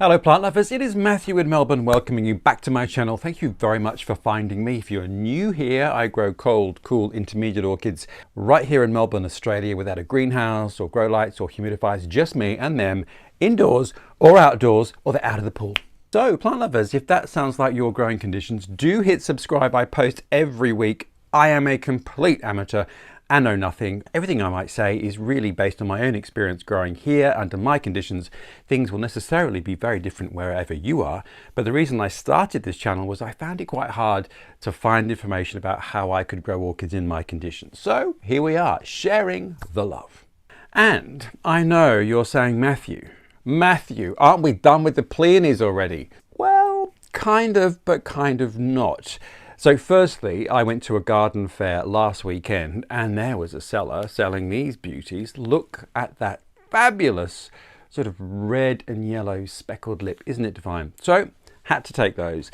Hello plant lovers, it is Matthew in Melbourne welcoming you back to my channel. Thank you very much for finding me. If you're new here, I grow cold, cool, intermediate orchids right here in Melbourne, Australia, without a greenhouse or grow lights or humidifiers, just me and them, indoors or outdoors, or they're out of the pool. So plant lovers, if that sounds like your growing conditions, do hit subscribe. I post every week. I am a complete amateur and know nothing. Everything I might say is really based on my own experience growing here under my conditions. Things will necessarily be very different wherever you are, but the reason I started this channel was I found it quite hard to find information about how I could grow orchids in my conditions. So here we are, sharing the love. And I know you're saying, Matthew, aren't we done with the pleiones already? Well, kind of, but kind of not. So firstly, I went to a garden fair last weekend and there was a seller selling these beauties. Look at that fabulous sort of red and yellow speckled lip. Isn't it divine? So had to take those.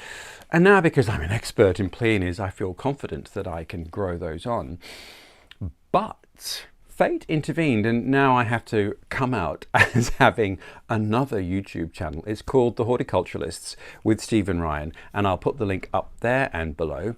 And now because I'm an expert in pleiones, I feel confident that I can grow those on. But fate intervened and now I have to come out as having another YouTube channel. It's called The Horticulturalists with Stephen Ryan, and I'll put the link up there and below.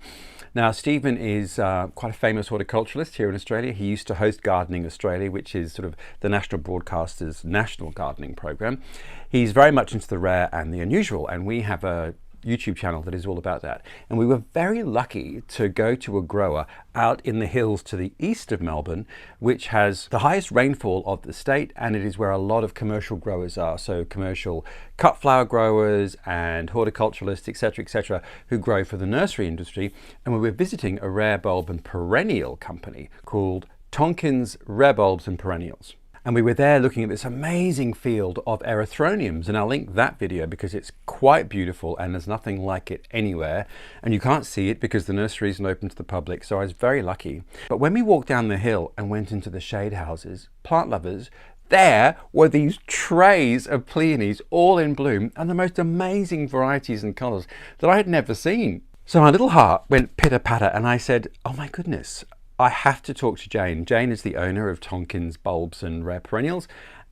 Now Stephen is quite a famous horticulturalist here in Australia. He used to host Gardening Australia, which is sort of the national broadcaster's national gardening program. He's very much into the rare and the unusual, and we have a YouTube channel that is all about that. And we were very lucky to go to a grower out in the hills to the east of Melbourne, which has the highest rainfall of the state, and it is where a lot of commercial growers are. So commercial cut flower growers and horticulturalists, etc., who grow for the nursery industry. And we were visiting a rare bulb and perennial company called Tonkin's Rare Bulbs and Perennials. And we were there looking at this amazing field of erythroniums, and I'll link that video because it's quite beautiful and there's nothing like it anywhere, and you can't see it because the nursery isn't open to the public, so I was very lucky. But when we walked down the hill and went into the shade houses, plant lovers, there were these trays of pleiones all in bloom and the most amazing varieties and colours that I had never seen. So my little heart went pitter-patter and I said, oh my goodness, I have to talk to Jane. Jane is the owner of Tonkin's Bulbs and Rare Perennials,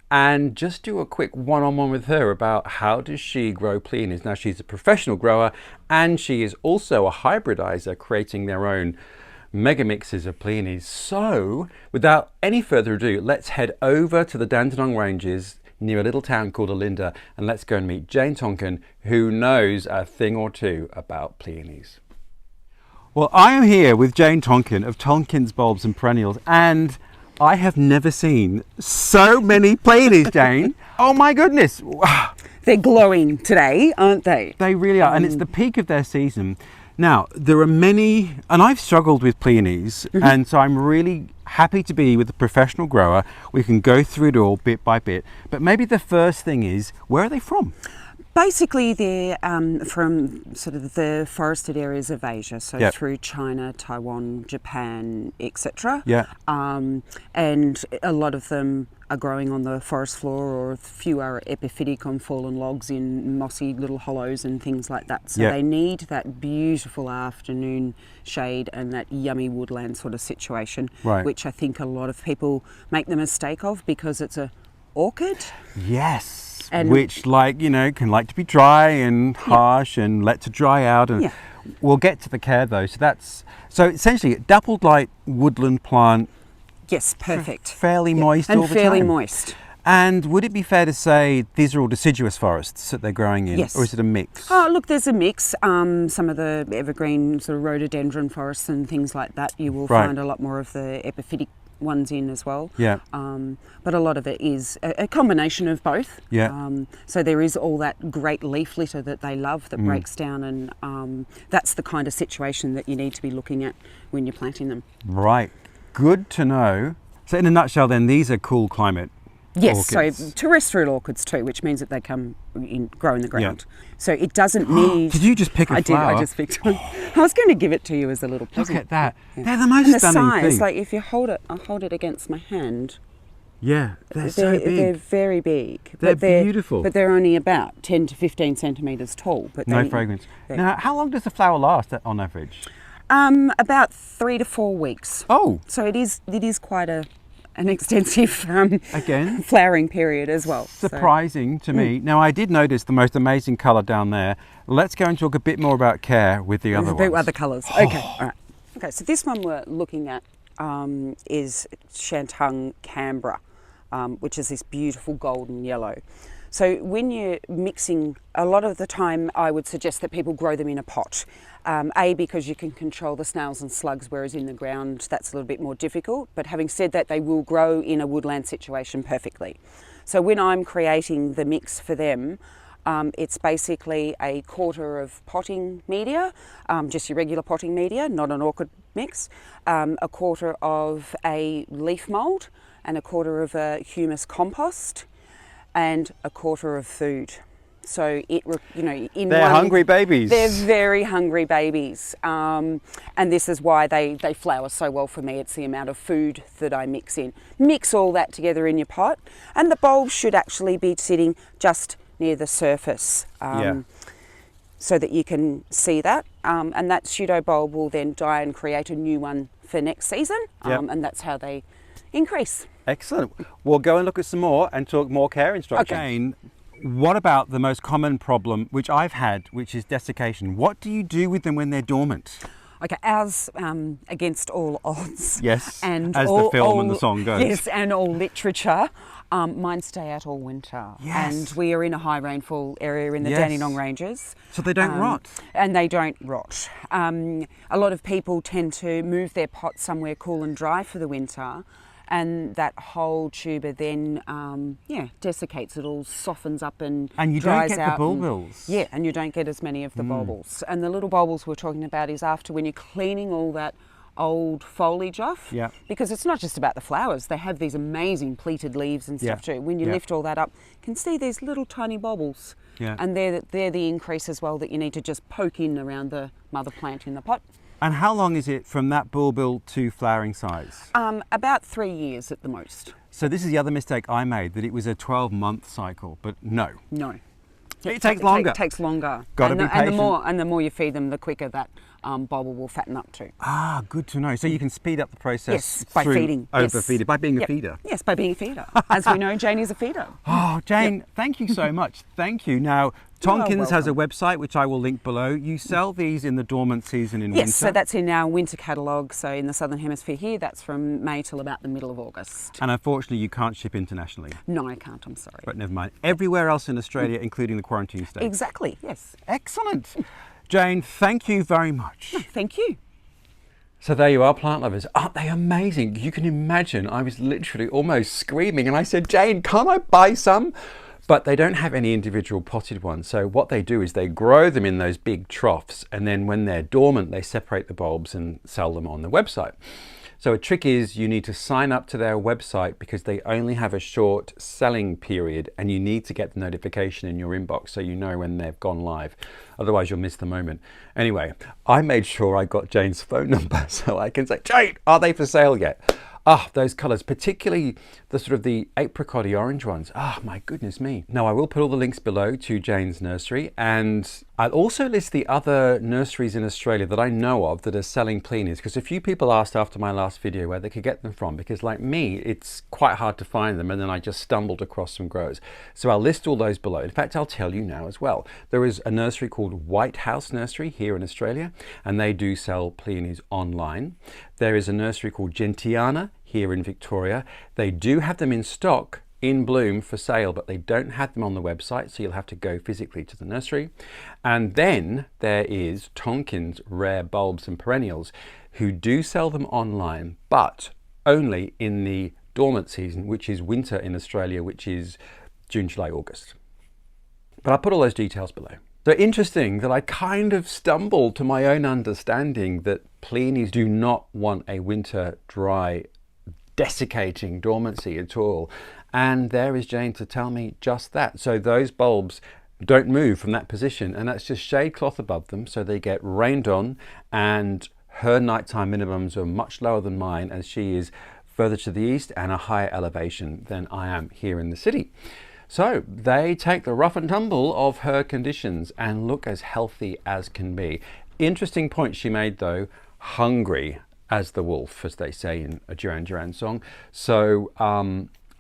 and just do a quick one-on-one with her about how does she grow pleiones. Now she's a professional grower and she is also a hybridizer, creating their own mega mixes of pleiones. So without any further ado, let's head over to the Dandenong Ranges near a little town called Olinda, and let's go and meet Jane Tonkin, who knows a thing or two about pleiones. Well, I am here with Jane Tonkin of Tonkin's Bulbs and Perennials, and I have never seen so many pleiones, Jane. Oh my goodness. They're glowing today, aren't they? They really are, and it's the peak of their season. Now, there are many, and I've struggled with pleiones, and so I'm really happy to be with a professional grower. We can go through it all bit by bit, but maybe the first thing is, where are they from? Basically, they're from sort of the forested areas of Asia, so Yep. through China, Taiwan, Japan, etc. Yeah. And a lot of them are growing on the forest floor, or a few are epiphytic on fallen logs in mossy little hollows and things like that. So Yep. they need that beautiful afternoon shade and that yummy woodland sort of situation, Right. which I think a lot of people make the mistake of because it's a orchid. Yes. And which, like, you know, can like to be dry and harsh and let to dry out, and we'll get to the care though. So essentially a dappled light woodland plant. Yes, perfect. Fairly moist and all the fairly time. moist. And would it be fair to say these are all deciduous forests that they're growing in? Yes. Or is it a mix? Oh, look, there's a mix. Some of the evergreen sort of rhododendron forests and things like that, you will Right. find a lot more of the epiphytic ones in as well. Yeah. But a lot of it is a combination of both. Yeah. So there is all that great leaf litter that they love that breaks down, and that's the kind of situation that you need to be looking at when you're planting them. Right. Good to know. So in a nutshell then, these are cool climate Yes, orchids. so terrestrial orchids too, which means that they grow in the ground. So it doesn't need... Did you just pick a flower? I just picked one. I was going to give it to you as a little present. Look at that. Yeah. They're the most And the stunning size, thing. like if you hold it, I'll hold it against my hand. Yeah, they're so big. They're very big. They're but beautiful. But they're only about 10 to 15 centimetres tall. But No fragrance. Now, how long does the flower last on average? About 3 to 4 weeks. Oh. So it is quite a an extensive Again, flowering period as well. surprising to me. Now, I did notice the most amazing colour down there. Let's go and talk a bit more about care with the other ones. Other colours. Okay, all right. Okay, so this one we're looking at is Shantung Canberra, which is this beautiful golden yellow. So when you're mixing, a lot of the time I would suggest that people grow them in a pot. A, because you can control the snails and slugs, whereas in the ground that's a little bit more difficult. But having said that, they will grow in a woodland situation perfectly. So when I'm creating the mix for them, it's basically a quarter of potting media, just your regular potting media, not an orchid mix, a quarter of a leaf mould, and a quarter of a humus compost, and a quarter of food. So they're hungry babies. They're very hungry babies, and this is why they flower so well for me. It's the amount of food that I mix in. Mix all that together in your pot, and the bulbs should actually be sitting just near the surface, so that you can see that. And that pseudo bulb will then die and create a new one for next season, and that's how they increase. Excellent. We'll go and look at some more and talk more care instructions. Okay. Jane, what about the most common problem, which I've had, which is desiccation? What do you do with them when they're dormant? Okay, as against all odds. Yes, and as the film and the song goes. Yes, and all literature. Mine stay out all winter. Yes. And we are in a high rainfall area in the Dandenong Ranges. So they don't rot. And they don't rot. A lot of people tend to move their pots somewhere cool and dry for the winter, and that whole tuber then desiccates. It all softens up and you dries don't get out the bulbils. and you don't get as many of the bulbils. And the little bulbils we're talking about is after when you're cleaning all that old foliage off, because it's not just about the flowers. They have these amazing pleated leaves and stuff too. When you lift all that up, you can see these little tiny bulbs, and they're the increase as well that you need to just poke in around the mother plant in the pot. And how long is it from that bulbil to flowering size? About 3 years at the most. So this is the other mistake I made, that it was a 12-month cycle, but no. It takes longer. It takes longer. Got to be patient. And the more you feed them, the quicker that bulb will fatten up too. Ah, good to know. So you can speed up the process by through feeding. overfeeding, by being a feeder. Yes, by being a feeder. As we know, Jane is a feeder. Oh, Jane, thank you so much. Thank you. Now, Tonkin's has a website, which I will link below. You sell these in the dormant season in winter? Yes, so that's in our winter catalogue. So in the Southern Hemisphere here, that's from May till about the middle of August. And unfortunately, you can't ship internationally. No, I can't, I'm sorry. But never mind. Everywhere else in Australia, including the quarantine states. Exactly, yes. Excellent. Jane, thank you very much. No, thank you. So there you are, plant lovers. Aren't they amazing? You can imagine I was literally almost screaming and I said, Jane, can't I buy some? But they don't have any individual potted ones. So what they do is they grow them in those big troughs, and then when they're dormant, they separate the bulbs and sell them on the website. So a trick is you need to sign up to their website because they only have a short selling period, and you need to get the notification in your inbox so you know when they've gone live. Otherwise you'll miss the moment. Anyway, I made sure I got Jane's phone number so I can say, Jane, are they for sale yet? Ah, those colours, particularly the sort of the apricot-y orange ones. Ah, my goodness me. Now, I will put all the links below to Jane's nursery, and I'll also list the other nurseries in Australia that I know of that are selling pleiones, because a few people asked after my last video where they could get them from, because like me, it's quite hard to find them, and then I just stumbled across some growers. So I'll list all those below. In fact, I'll tell you now as well. There is a nursery called White House Nursery here in Australia, and they do sell pleiones online. There is a nursery called Gentiana here in Victoria. They do have them in stock in bloom for sale, but they don't have them on the website, so you'll have to go physically to the nursery. And then there is Tonkin's Rare Bulbs and Perennials, who do sell them online, but only in the dormant season, which is winter in Australia, which is June, July, August. But I'll put all those details below. So interesting that I kind of stumbled to my own understanding that pleiones do not want a winter dry desiccating dormancy at all, and there is Jane to tell me just that. So those bulbs don't move from that position, and that's just shade cloth above them, so they get rained on, and her nighttime minimums are much lower than mine, as she is further to the east and a higher elevation than I am here in the city. So they take the rough and tumble of her conditions and look as healthy as can be. Interesting point she made though, hungry. as the wolf, as they say in a Duran Duran song. So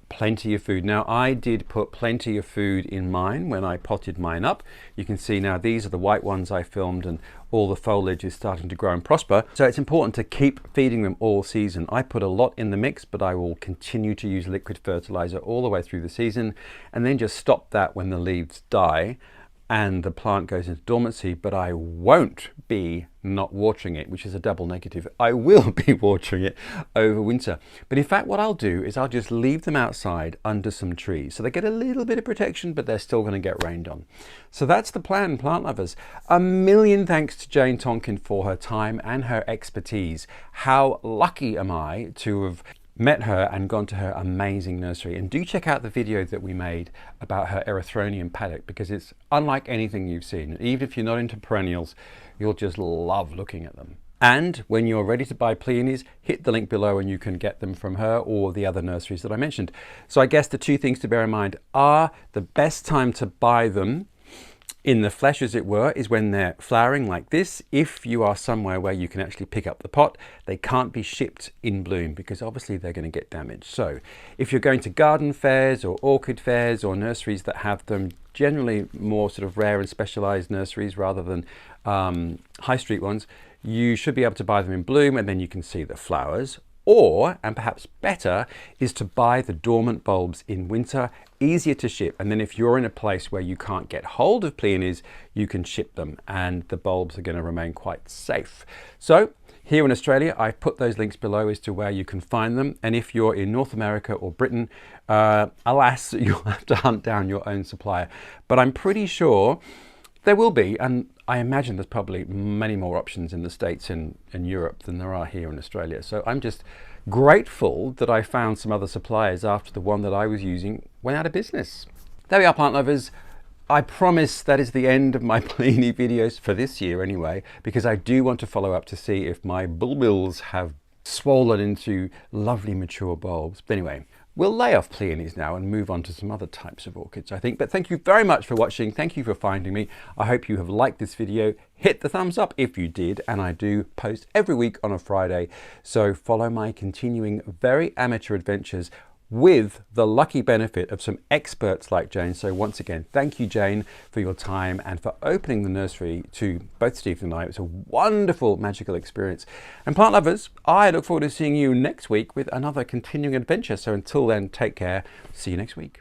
plenty of food. Now, I did put plenty of food in mine when I potted mine up. You can see now these are the white ones I filmed, and all the foliage is starting to grow and prosper. So it's important to keep feeding them all season. I put a lot in the mix, but I will continue to use liquid fertilizer all the way through the season, and then just stop that when the leaves die and the plant goes into dormancy. But I won't be not watering it, which is a double negative. I will be watering it over winter. But in fact, what I'll do is I'll just leave them outside under some trees. So they get a little bit of protection, but they're still going to get rained on. So that's the plan, plant lovers. A million thanks to Jane Tonkin for her time and her expertise. How lucky am I to have met her and gone to her amazing nursery. And do check out the video that we made about her erythronium paddock, because it's unlike anything you've seen. Even if you're not into perennials, you'll just love looking at them. And when you're ready to buy pleiones, hit the link below and you can get them from her or the other nurseries that I mentioned. So I guess the two things to bear in mind are the best time to buy them in the flesh, as it were, is when they're flowering like this. If you are somewhere where you can actually pick up the pot, they can't be shipped in bloom because obviously they're going to get damaged. So if you're going to garden fairs or orchid fairs or nurseries that have them, generally more sort of rare and specialized nurseries rather than high street ones, you should be able to buy them in bloom, and then you can see the flowers. Or, and perhaps better, is to buy the dormant bulbs in winter, easier to ship. And then if you're in a place where you can't get hold of pleiones, you can ship them and the bulbs are going to remain quite safe. So here in Australia, I've put those links below as to where you can find them. And if you're in North America or Britain, alas, you'll have to hunt down your own supplier. But I'm pretty sure there will be, and I imagine there's probably many more options in the States and Europe than there are here in Australia. So I'm just grateful that I found some other suppliers after the one that I was using went out of business. There we are, plant lovers. I promise that is the end of my Pleione videos for this year anyway, because I do want to follow up to see if my bulbils have swollen into lovely mature bulbs. But anyway, we'll lay off Pleiones now and move on to some other types of orchids, I think. But thank you very much for watching. Thank you for finding me. I hope you have liked this video. Hit the thumbs up if you did, and I do post every week on a Friday. So follow my continuing very amateur adventures with the lucky benefit of some experts like Jane. So once again, thank you, Jane, for your time and for opening the nursery to both Stephen and I. It was a wonderful, magical experience. And plant lovers, I look forward to seeing you next week with another continuing adventure. So until then, take care. See you next week.